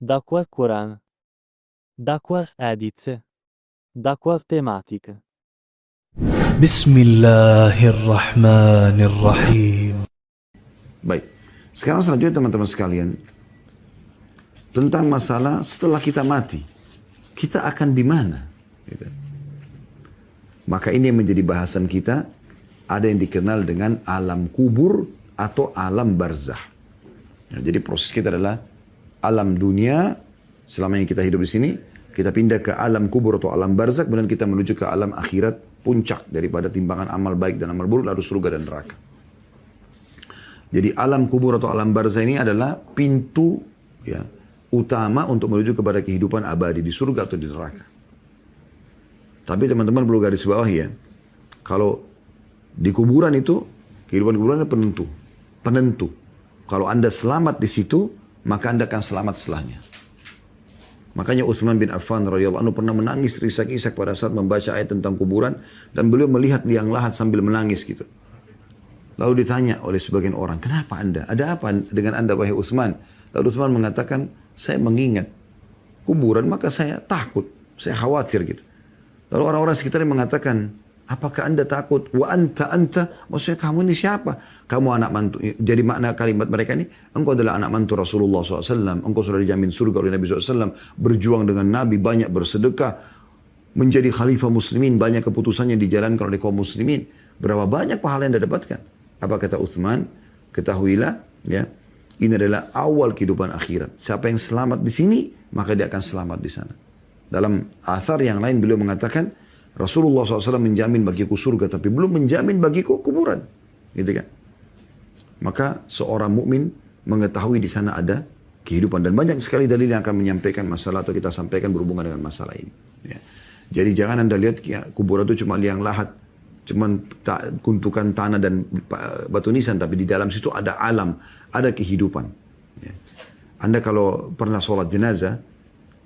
dakwah Quran, dakwah edit, dakwah tematik. Bismillahirrahmanirrahim. Baik, sekarang selanjutnya teman-teman sekalian, tentang masalah setelah kita mati, kita akan di mana? Gitu. Maka ini yang menjadi bahasan kita, ada yang dikenal dengan alam kubur atau alam barzah. Nah, jadi proses kita adalah alam dunia, selama yang kita hidup di sini, kita pindah ke alam kubur atau alam barzah, kemudian kita menuju ke alam akhirat, puncak daripada timbangan amal baik dan amal buruk, lalu surga dan neraka. Jadi alam kubur atau alam barzah ini adalah pintu ya, utama untuk menuju kepada kehidupan abadi di surga atau di neraka. Tapi teman-teman perlu garis bawah ya, kalau di kuburan itu, kehidupan kuburan itu penentu. Kalau Anda selamat di situ, maka Anda akan selamat setelahnya. Makanya Utsman bin Affan radhiyallahu anhu pernah menangis terisak-isak pada saat membaca ayat tentang kuburan, dan beliau melihat liang lahat sambil menangis gitu. Lalu ditanya oleh sebagian orang, kenapa Anda? Ada apa dengan Anda wahai Utsman? Lalu Utsman mengatakan, saya mengingat kuburan maka saya takut, saya khawatir gitu. Lalu orang-orang sekitarnya mengatakan, apakah Anda takut? Wa anta, maksudnya kamu ini siapa? Kamu anak mantu. Jadi makna kalimat mereka ini, engkau adalah anak mantu Rasulullah SAW. Engkau sudah dijamin surga oleh Nabi SAW. Berjuang dengan Nabi, banyak bersedekah. Menjadi khalifah muslimin, banyak keputusannya dijalankan oleh kaum muslimin. Berapa banyak pahala yang Anda dapatkan? Apa kata Utsman? Ketahuilah, ya, ini adalah awal kehidupan akhirat. Siapa yang selamat di sini, maka dia akan selamat di sana. Dalam athar yang lain beliau mengatakan, Rasulullah SAW menjamin bagiku surga, tapi belum menjamin bagiku kuburan, gitu kan? Maka seorang mukmin mengetahui di sana ada kehidupan, dan banyak sekali dalil yang akan menyampaikan masalah atau kita sampaikan berhubungan dengan masalah ini. Ya. Jadi jangan Anda lihat ya, kuburan itu cuma liang lahat, cuman guntukan tanah dan batu nisan, tapi di dalam situ ada alam, ada kehidupan. Ya. Anda kalau pernah sholat jenazah,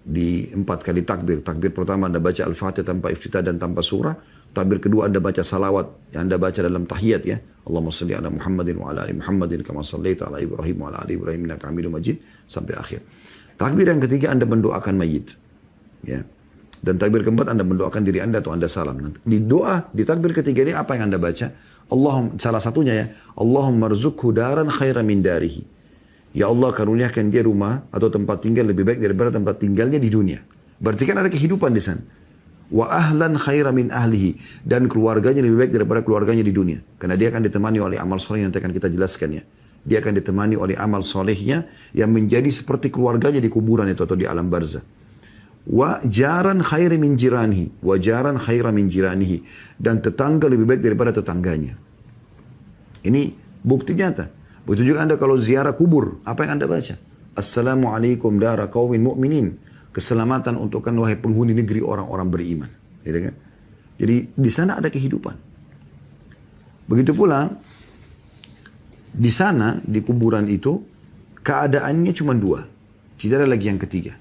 di 4 kali takbir. Takbir pertama Anda baca Al-Fatihah tanpa iftitah dan tanpa surah. Takbir kedua Anda baca salawat yang Anda baca dalam tahiyat ya. Allahumma salli ala Muhammadin wa ala ali Muhammadin kama sallaita ala Ibrahim wa ala ali Ibrahim innaka Hamidum Majid sampai akhir. Takbir yang ketiga Anda mendoakan mayit. Ya. Dan takbir keempat Anda mendoakan diri Anda atau Anda salam. Di doa, di takbir ketiga ini apa yang Anda baca? Salah satunya ya, Allahumma rzuqhu daran khairan min darihi. Ya Allah karuniakan dia rumah atau tempat tinggal lebih baik daripada tempat tinggalnya di dunia. Berarti kan ada kehidupan di sana. Wa ahlan khairan min ahlihi. Dan keluarganya lebih baik daripada keluarganya di dunia. Karena dia akan ditemani oleh amal soleh yang nanti akan kita jelaskan ya. Dia akan ditemani oleh amal solehnya yang menjadi seperti keluarganya di kuburan itu atau di alam barzah. Wa jaran khairan min jiranihi. Wa jaran khairan min jiranihi. Dan tetangga lebih baik daripada tetangganya. Ini bukti nyata. Begitu juga Anda kalau ziarah kubur, apa yang Anda baca? Assalamualaikum dara qaumin mu'minin. Keselamatan untuk kan wahai penghuni negeri orang-orang beriman. Gitu kan? Jadi di sana ada kehidupan. Begitu pula di sana di kuburan itu keadaannya cuma 2. Tidak ada lagi yang ketiga.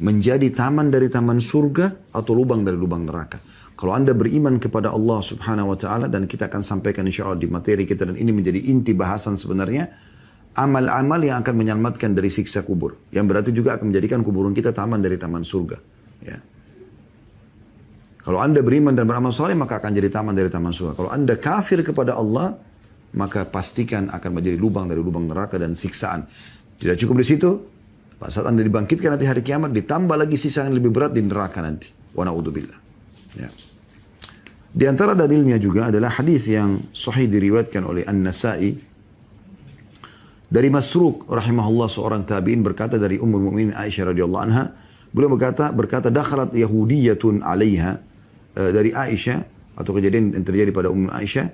Menjadi taman dari taman surga atau lubang dari lubang neraka. Kalau Anda beriman kepada Allah subhanahu wa ta'ala, dan kita akan sampaikan insya Allah di materi kita, dan ini menjadi inti bahasan sebenarnya, amal-amal yang akan menyelamatkan dari siksa kubur. Yang berarti juga akan menjadikan kuburan kita taman dari taman surga. Ya. Kalau Anda beriman dan beramal soleh, maka akan jadi taman dari taman surga. Kalau Anda kafir kepada Allah, maka pastikan akan menjadi lubang dari lubang neraka dan siksaan. Tidak cukup di situ, pada saat Anda dibangkitkan nanti hari kiamat, ditambah lagi siksaan yang lebih berat di neraka nanti. Wa na'udzubillah. Ya. Di antara dalilnya juga adalah hadis yang sahih diriwayatkan oleh An-Nasa'i dari Masruq rahimahullah, seorang tabi'in, berkata dari Ummul Mukminin Aisyah radhiyallahu anha, beliau berkata dakhalat yahudiyatun 'alaiha, dari Aisyah atau kejadian yang terjadi pada Ummul Aisyah.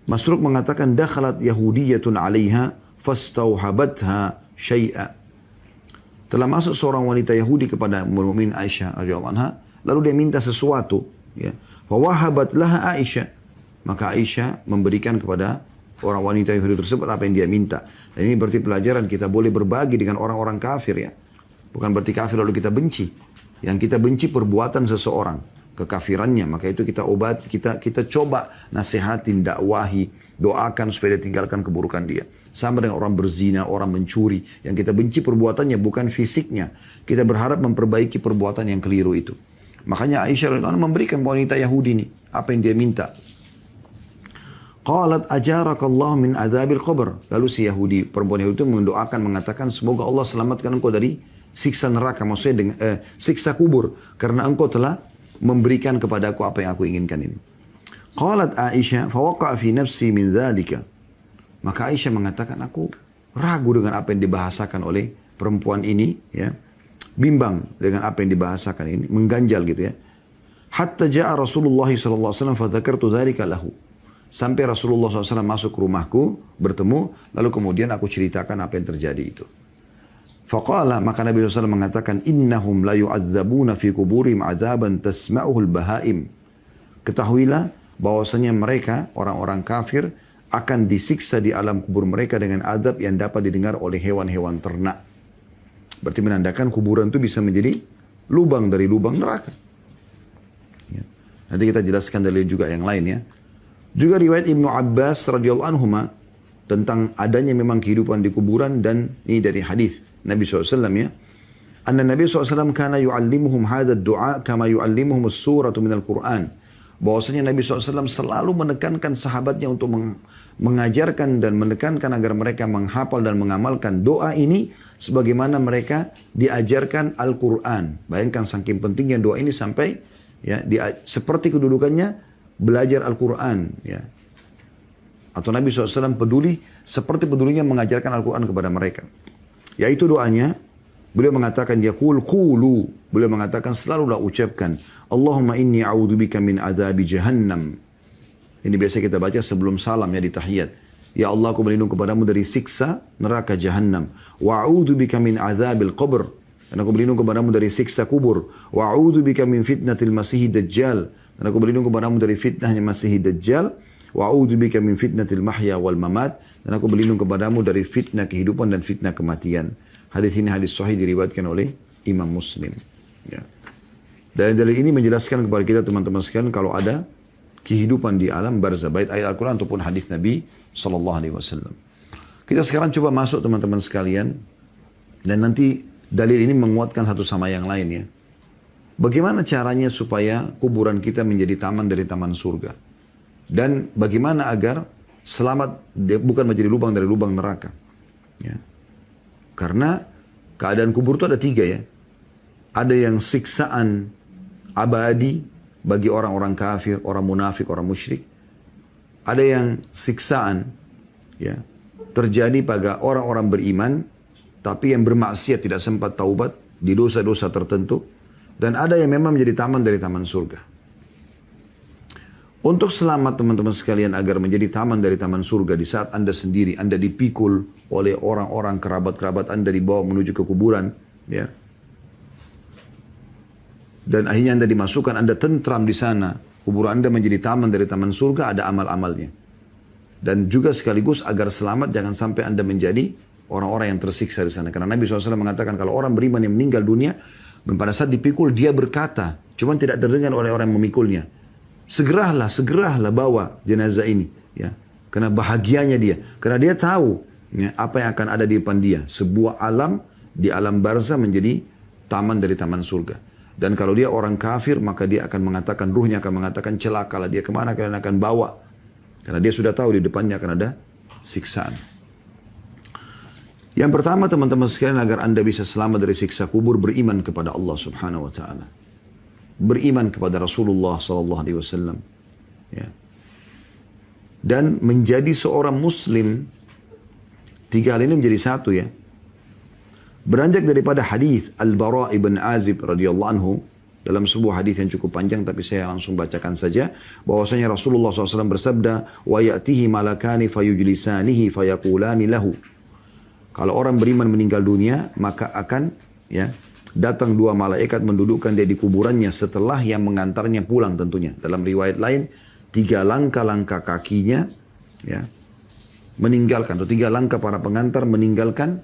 Masruq mengatakan dakhalat yahudiyatun 'alaiha fastauhabatha syai'a. Telah masuk seorang wanita Yahudi kepada Ummul Mukminin Aisyah radhiyallahu anha, lalu dia minta sesuatu ya. Fawahabat laha Aisyah, maka Aisyah memberikan kepada orang wanita Yahudi tersebut apa yang dia minta. Dan ini berarti pelajaran kita boleh berbagi dengan orang-orang kafir ya. Bukan berarti kafir lalu kita benci. Yang kita benci perbuatan seseorang, kekafirannya, maka itu kita obati, kita coba nasihatin, dakwahi, doakan supaya dia tinggalkan keburukan dia. Sama dengan orang berzina, orang mencuri. Yang kita benci perbuatannya bukan fisiknya. Kita berharap memperbaiki perbuatan yang keliru itu. Makanya Aisyah radhiyallahu anha memberikan wanita Yahudi ini apa yang dia minta. Qalat ajarakallahu min adzabil qabr. Lalu si Yahudi, perempuan Yahudi itu mendoakan, mengatakan semoga Allah selamatkan engkau dari siksa neraka, maksudnya dengan siksa kubur, karena engkau telah memberikan kepadaku apa yang aku inginkan ini. Qalat Aisyah fawaqa'a fi nafsi min dzalika. Maka Aisyah mengatakan, aku ragu dengan apa yang dibahasakan oleh perempuan ini, ya. Bimbang dengan apa yang dibahasakan ini, mengganjal gitu ya. Hatta ja'a Rasulullah sallallahu alaihi wasallam fa dzakartu dzalika lahu. Sampai Rasulullah SAW masuk ke rumahku, bertemu, lalu kemudian aku ceritakan apa yang terjadi itu. Faqala, maka Nabi SAW mengatakan, innahum la yu'adzabuna fi kuburim azaban tasma'uhul bahaim. Ketahuilah bahwasanya mereka, orang-orang kafir, akan disiksa di alam kubur mereka dengan azab yang dapat didengar oleh hewan-hewan ternak. Berarti menandakan kuburan itu bisa menjadi lubang dari lubang neraka. Ya. Nanti kita jelaskan dalil juga yang lain ya. Juga riwayat Ibnu Abbas radhiyallahu anhuma tentang adanya memang kehidupan di kuburan, dan ini dari hadis Nabi SAW ya. Anna Nabi SAW kana yu'allimuhum hadha ad-du'a kama yu'allimuhum as-suratu minal Qur'an. Bahwasanya Nabi SAW selalu menekankan sahabatnya untuk mengajarkan dan menekankan agar mereka menghafal dan mengamalkan doa ini sebagaimana mereka diajarkan Al-Quran. Bayangkan saking pentingnya doa ini sampai ya seperti kedudukannya belajar Al-Quran ya. Atau Nabi SAW peduli seperti pedulinya mengajarkan Al-Quran kepada mereka. Yaitu doanya, beliau mengatakan yaqul qulu, beliau mengatakan selalulah ucapkan Allahumma inni a'udzubika min adzabi jahannam. Ini biasa kita baca sebelum salam ya di tahiyat. Ya Allah, aku berlindung kepadamu dari siksa neraka jahannam. Wa a'udzubika min adzabil qabr. Dan aku berlindung kepadamu dari siksa kubur. Wa a'udzubika min fitnatil masihid dajjal. Dan aku berlindung kepadamu dari fitnahnya Masih Dajjal. Wa a'udzubika min fitnatil mahya wal mamat. Dan aku berlindung kepadamu dari fitnah kehidupan dan fitnah kematian. Hadis ini hadis sahih diriwayatkan oleh Imam Muslim. Ya. Dan dalil ini menjelaskan kepada kita teman-teman sekalian kalau ada kehidupan di alam barzah, baik ayat Al-Quran ataupun hadis Nabi sallallahu alaihi wasallam. Kita sekarang coba masuk teman-teman sekalian, dan nanti dalil ini menguatkan satu sama yang lain ya. Bagaimana caranya supaya kuburan kita menjadi taman dari taman surga? Dan bagaimana agar selamat bukan menjadi lubang dari lubang neraka? Ya. Karena keadaan kubur itu ada 3 ya. Ada yang siksaan abadi bagi orang-orang kafir, orang munafik, orang musyrik. Ada yang siksaan ya, terjadi pada orang-orang beriman, tapi yang bermaksiat tidak sempat taubat di dosa-dosa tertentu. Dan ada yang memang menjadi taman dari taman surga. Untuk selamat teman-teman sekalian agar menjadi taman dari taman surga di saat Anda sendiri, Anda dipikul oleh orang-orang kerabat-kerabat Anda dibawa menuju ke kuburan, ya. Dan akhirnya Anda dimasukkan, Anda tentram di sana, kuburan Anda menjadi taman dari taman surga, ada amal-amalnya. Dan juga sekaligus agar selamat jangan sampai Anda menjadi orang-orang yang tersiksa di sana. Karena Nabi SAW mengatakan kalau orang beriman yang meninggal dunia, pada saat dipikul dia berkata, cuman tidak terdengar oleh orang yang memikulnya, segeralah bawa jenazah ini, ya. Karena bahagianya dia, karena dia tahu ya, apa yang akan ada di depan dia, sebuah alam di alam barzah menjadi taman dari taman surga. Dan kalau dia orang kafir, maka dia akan mengatakan, ruhnya akan mengatakan, celakalah dia, kemana kalian akan bawa? Karena dia sudah tahu di depannya akan ada siksaan. Yang pertama teman-teman sekalian, agar Anda bisa selamat dari siksa kubur, beriman kepada Allah Subhanahu wa taala. Beriman kepada Rasulullah sallallahu alaihi wasallam. Ya. Dan menjadi seorang muslim, 3 hal ini menjadi satu ya. Beranjak daripada hadis Al-Bara' ibn Azib radhiyallahu anhu, dalam sebuah hadis yang cukup panjang tapi saya langsung bacakan saja, bahwasanya Rasulullah SAW bersabda, wa ya'tihi malakani fayujlisanihi fayaqulani lahu. Kalau orang beriman meninggal dunia, maka akan ya datang 2 malaikat mendudukkan dia di kuburannya setelah yang mengantarnya pulang tentunya. Dalam riwayat lain, 3 langkah-langkah kakinya ya meninggalkan, atau 3 langkah para pengantar meninggalkan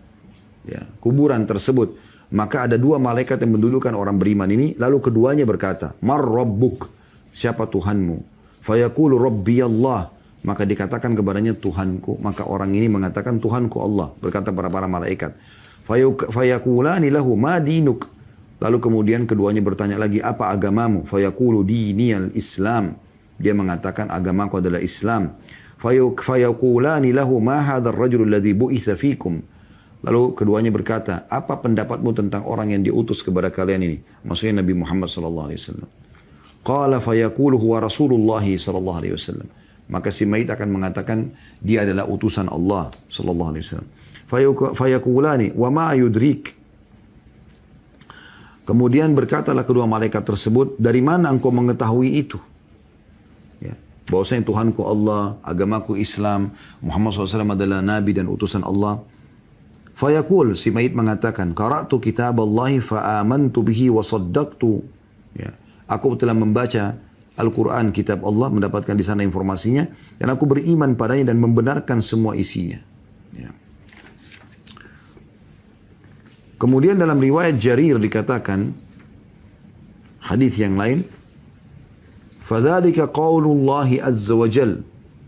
ya kuburan tersebut. Maka ada 2 malaikat yang mendudukkan orang beriman ini, lalu keduanya berkata, Mar Rabbuk, siapa Tuhanmu? Fayaqulu Rabbi Allah. Maka dikatakan kepadanya Tuhanku. Maka orang ini mengatakan Tuhanku Allah. Berkata para malaikat. Fayakulani lahu ma dinuk. Lalu kemudian keduanya bertanya lagi, apa agamamu? Fayaqulu diniyal Islam. Dia mengatakan agamaku adalah Islam. Fayaqulani lahu ma hadzal rajul alladhi bu'itsa fikum. Lalu keduanya berkata, apa pendapatmu tentang orang yang diutus kepada kalian ini? Maksudnya Nabi Muhammad sallallahu alaihi wasallam. Qala fayaqulu huwa Rasulullah sallallahu alaihi wasallam. Maka si mayit akan mengatakan dia adalah utusan Allah sallallahu alaihi wasallam. Fayaqulani wa ma yudrik. Kemudian berkatalah kedua malaikat tersebut, dari mana engkau mengetahui itu? Ya, bahwasanya Tuhanku Allah, agamaku Islam, Muhammad SAW adalah nabi dan utusan Allah. Fayaqul, si mayit mengatakan, qara'tu kitab Allahi fa'amantu bihi wa saddaqtu. Ya, aku telah membaca Al-Quran, kitab Allah, mendapatkan di sana informasinya, dan aku beriman padanya dan membenarkan semua isinya. Ya. Kemudian dalam riwayat Jarir dikatakan, hadis yang lain, فَذَلِكَ قَوْلُ اللَّهِ عَزَّ وَجَلَّ.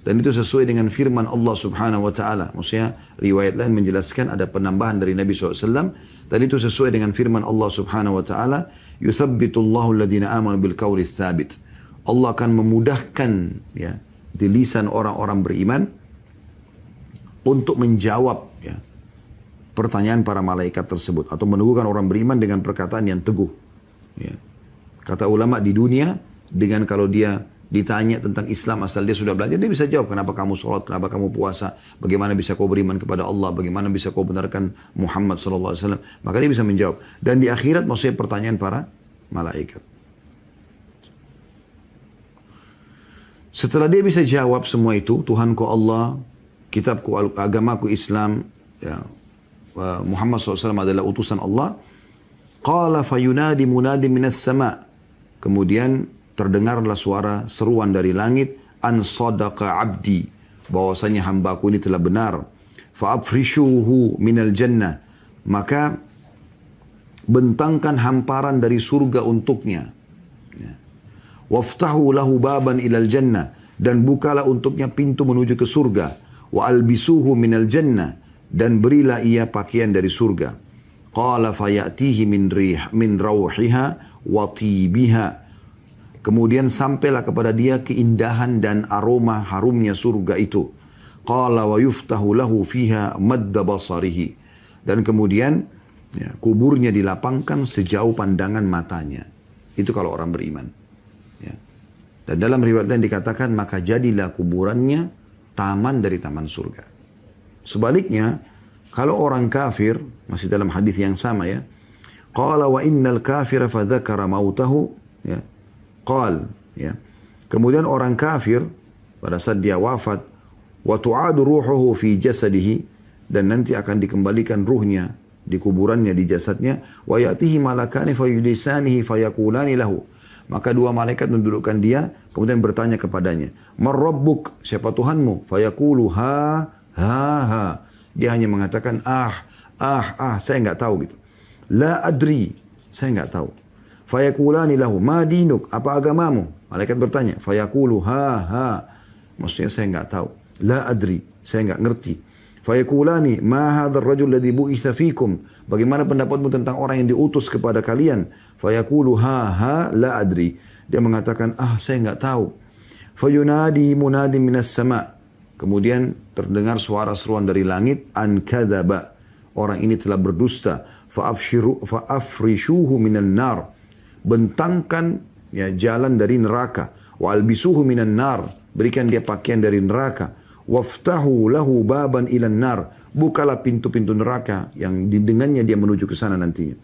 Dan itu sesuai dengan firman Allah subhanahu wa ta'ala. Maksudnya riwayat lain menjelaskan ada penambahan dari Nabi SAW. Dan itu sesuai dengan firman Allah subhanahu wa ta'ala. يُثَبِّتُ اللَّهُ الَّذِينَ آمَنُوا بِالْقَوْلِ الثَّابِتِ. Allah akan memudahkan ya, di lisan orang-orang beriman untuk menjawab ya, pertanyaan para malaikat tersebut. Atau meneguhkan orang beriman dengan perkataan yang teguh. Ya. Kata ulama di dunia, dengan kalau dia ditanya tentang Islam asal dia sudah belajar, dia bisa jawab kenapa kamu sholat, kenapa kamu puasa, bagaimana bisa kau beriman kepada Allah, bagaimana bisa kau benarkan Muhammad SAW. Maka dia bisa menjawab. Dan di akhirat maksudnya pertanyaan para malaikat. Setelah dia bisa jawab semua itu, Tuhanku Allah, kitabku, agamaku Islam, ya, Muhammad SAW adalah utusan Allah. Qala fayunadi munadi minas sama. Kemudian terdengarlah suara seruan dari langit, an sadaqa abdi, bahwasanya hambaku ini telah benar. Fa'afrishuhu minal jannah, maka bentangkan hamparan dari surga untuknya. Ya. Waftahu lahu baban ilal jannah, dan bukalah untuknya pintu menuju ke surga. Wa albisuhu minal jannah, dan berilah ia pakaian dari surga. Qala fayatihi min rawhiha wa tibiha. Kemudian sampailah kepada dia keindahan dan aroma harumnya surga itu. Qala wa yuftahu lahu fiha madda basarihi. Dan kemudian ya, kuburnya dilapangkan sejauh pandangan matanya. Itu kalau orang beriman. Ya. Dan dalam riwayat lain dikatakan, maka jadilah kuburannya taman dari taman surga. Sebaliknya, kalau orang kafir, masih dalam hadis yang sama ya. Qala wa innal kafira fa dzakara mautahu. Ya. Qal, ya. Kemudian orang kafir pada saat dia wafat, wa tu'adu ruhuhu fi jasadihi, dan nanti akan dikembalikan ruhnya di kuburannya, di jasadnya, wa ya'tihi malakani fayudisanihi fayaqulani lahu. Maka dua malaikat mendudukkan dia, kemudian bertanya kepadanya, "Man rabbuk?" Siapa Tuhanmu? Fayaqulu ha. Dia hanya mengatakan saya enggak tahu gitu. La adri, saya enggak tahu. Fayakulani lahu ma dinuk, apa agamamu? Malaikat bertanya. Fayaqulu ha. Maksudnya saya enggak tahu. La adri, saya enggak ngerti. Fayakulani ma hadzal rajul ladzi bu'itsa fikum. Bagaimana pendapatmu tentang orang yang diutus kepada kalian? Fayaqulu ha la adri. Dia mengatakan saya enggak tahu. Fayunadi munadi minas sama. Kemudian terdengar suara seruan dari langit, an kadzaba. Orang ini telah berdusta. Fa'afrishuhu minan nar. Bentangkan ya jalan dari neraka. Wa albisuhu minan nar, berikan dia pakaian dari neraka. Waftahu lahu baban ilan nar, bukalah pintu-pintu neraka yang dengannya dia menuju ke sana nantinya.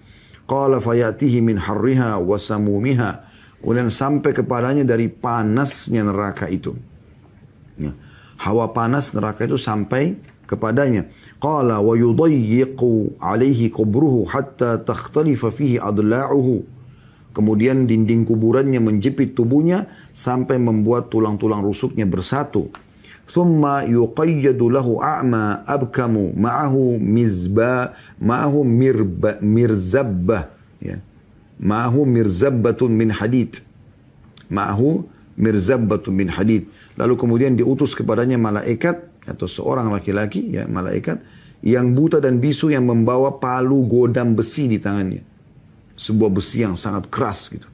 Qala fayatihi min harriha wa samumiha, kemudian sampai kepadanya dari panasnya neraka itu. Ya. Hawa panas neraka itu sampai kepadanya. Qala wa yudayyiqu alaihi kubruhu hatta takhtalifa fihi adla'uhu. Kemudian dinding kuburannya menjepit tubuhnya sampai membuat tulang-tulang rusuknya bersatu. Thumma yuqayyadu lahu a'ma abkamu ma'ahu mirzabbah. Ya. Ma'ahu mirzabbatun min hadid. Ma'ahu mirzabbatun min hadid. Lalu kemudian diutus kepadanya malaikat atau seorang laki-laki, ya malaikat yang buta dan bisu yang membawa palu godam besi di tangannya. Sebuah besi yang sangat keras gitu.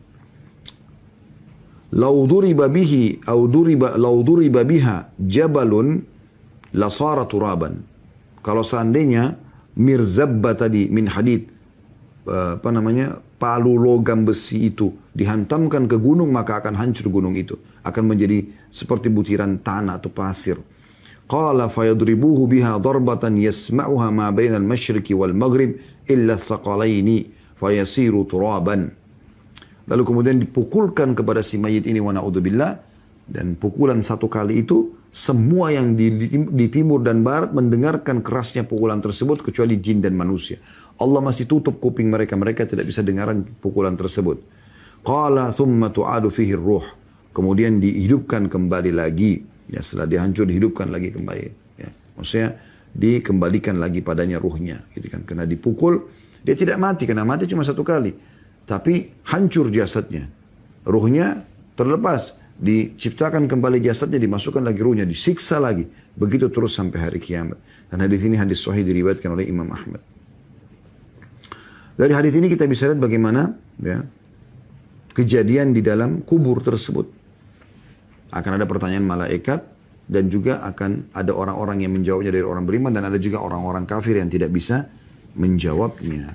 Lau duriba bihi lau duriba biha jabalun lasara turaban. Kalau seandainya mirzabba tadi min hadid, palu logam besi itu dihantamkan ke gunung, maka akan hancur gunung itu, akan menjadi seperti butiran tanah atau pasir. Qala fayadribuhu biha darbatan yasma'uha ma bainal masyriqi wal maghrib illa thaqalaini fayasiru turaban. Lalu kemudian dipukulkan kepada si mayit ini, wa na'udzubillah, dan pukulan satu kali itu semua yang di timur dan barat mendengarkan kerasnya pukulan tersebut kecuali jin dan manusia. Allah masih tutup kuping mereka, mereka tidak bisa dengarkan pukulan tersebut. Qala thumma tu'adu fihi ruh. Kemudian dihidupkan kembali lagi. Ya, setelah dihancur dihidupkan lagi kembali. Ya, maksudnya dikembalikan lagi padanya ruhnya. Gitu kan. Karena dipukul, dia tidak mati. Karena mati cuma satu kali. Tapi hancur jasadnya. Ruhnya terlepas. Diciptakan kembali jasadnya, dimasukkan lagi ruhnya, disiksa lagi. Begitu terus sampai hari kiamat. Dan hadis ini hadis sahih diriwayatkan oleh Imam Ahmad. Dari hadis ini kita bisa lihat bagaimana ya, kejadian di dalam kubur tersebut. Akan ada pertanyaan malaikat dan juga akan ada orang-orang yang menjawabnya dari orang beriman dan ada juga orang-orang kafir yang tidak bisa menjawabnya.